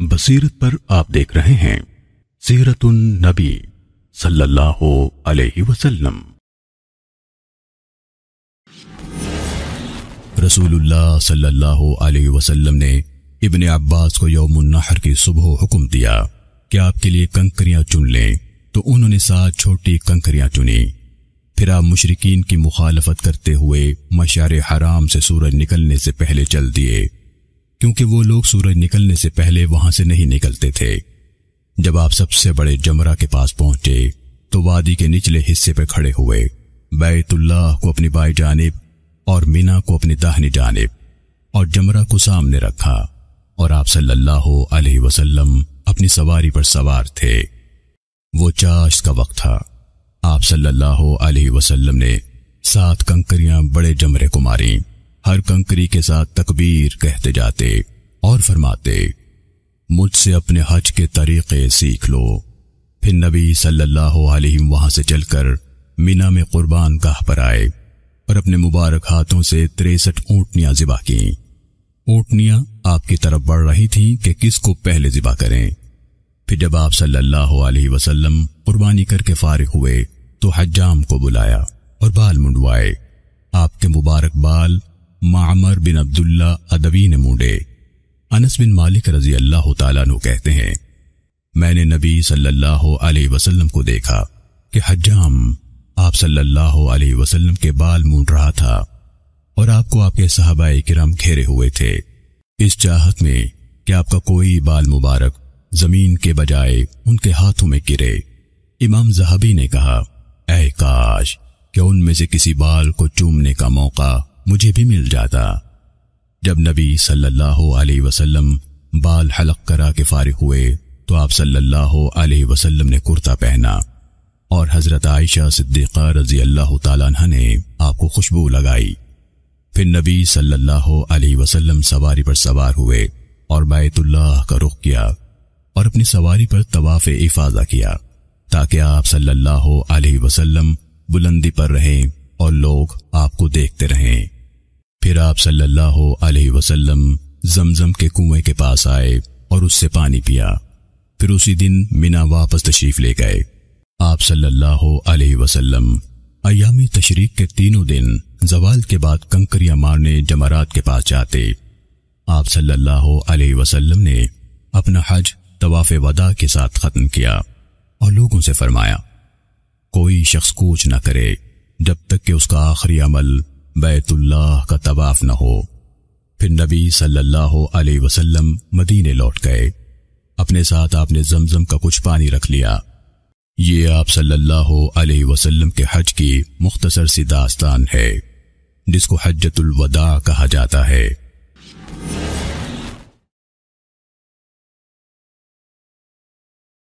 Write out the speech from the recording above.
بصیرت پر آپ دیکھ رہے ہیں سیرت النبی صلی اللہ علیہ وسلم۔ رسول اللہ صلی اللہ علیہ وسلم نے ابن عباس کو یوم النحر کی صبح حکم دیا کہ آپ کے لیے کنکریاں چن لیں، تو انہوں نے 7 چھوٹی کنکریاں چنی۔ پھر آپ مشرکین کی مخالفت کرتے ہوئے مشعر حرام سے سورج نکلنے سے پہلے چل دیے، کیونکہ وہ لوگ سورج نکلنے سے پہلے وہاں سے نہیں نکلتے تھے۔ جب آپ سب سے بڑے جمرہ کے پاس پہنچے تو وادی کے نچلے حصے پہ کھڑے ہوئے، بیت اللہ کو اپنی بائیں جانب اور مینا کو اپنی داہنی جانب، اور جمرہ کو سامنے رکھا، اور آپ صلی اللہ علیہ وسلم اپنی سواری پر سوار تھے۔ وہ چاشت کا وقت تھا۔ آپ صلی اللہ علیہ وسلم نے 7 کنکریاں بڑے جمرے کو ماریں، ہر کنکری کے ساتھ تکبیر کہتے جاتے اور فرماتے، مجھ سے اپنے حج کے طریقے سیکھ لو۔ پھر نبی صلی اللہ علیہ وسلم وہاں سے چل کر مینا میں قربان گاہ پر آئے اور اپنے مبارک ہاتھوں سے 63 اونٹنیاں ذبح کیں۔ اونٹنیاں آپ کی طرف بڑھ رہی تھیں کہ کس کو پہلے ذبح کریں۔ پھر جب آپ صلی اللہ علیہ وسلم قربانی کر کے فارغ ہوئے تو حجام کو بلایا اور بال منڈوائے۔ آپ کے مبارک بال معمر بن عبداللہ ادوی نے مونڈے۔ انس بن مالک رضی اللہ تعالیٰ عنہ کہتے ہیں، میں نے نبی صلی اللہ علیہ وسلم کو دیکھا کہ حجام آپ صلی اللہ علیہ وسلم کے بال مونڈ رہا تھا، اور آپ کو آپ کے صحابہ کرام گھیرے ہوئے تھے، اس چاہت میں کہ آپ کا کوئی بال مبارک زمین کے بجائے ان کے ہاتھوں میں گرے۔ امام ذہبی نے کہا، اے کاش کہ ان میں سے کسی بال کو چومنے کا موقع مجھے بھی مل جاتا۔ جب نبی صلی اللہ علیہ وسلم بال حلق کرا کے فارغ ہوئے تو آپ صلی اللہ علیہ وسلم نے کرتا پہنا، اور حضرت عائشہ صدیقہ رضی اللہ تعالیٰ عنہ نے آپ کو خوشبو لگائی۔ پھر نبی صلی اللہ علیہ وسلم سواری پر سوار ہوئے اور بیت اللہ کا رخ کیا اور اپنی سواری پر طواف افاضہ کیا، تاکہ آپ صلی اللہ علیہ وسلم بلندی پر رہیں اور لوگ آپ کو دیکھتے رہیں۔ پھر آپ صلی اللہ علیہ وسلم زمزم کے کنویں کے پاس آئے اور اس سے پانی پیا۔ پھر اسی دن مینا واپس تشریف لے گئے۔ آپ صلی اللہ علیہ وسلم ایام تشریق کے 3 دن زوال کے بعد کنکریاں مارنے جمرات کے پاس جاتے۔ آپ صلی اللہ علیہ وسلم نے اپنا حج طواف وداع کے ساتھ ختم کیا اور لوگوں سے فرمایا، کوئی شخص کوچ نہ کرے جب تک کہ اس کا آخری عمل بیت اللہ کا طواف نہ ہو۔ پھر نبی صلی اللہ علیہ وسلم مدینے لوٹ گئے۔ اپنے ساتھ آپ نے زمزم کا کچھ پانی رکھ لیا۔ یہ آپ صلی اللہ علیہ وسلم کے حج کی مختصر سی داستان ہے، جس کو حجۃ الوداع کہا جاتا ہے۔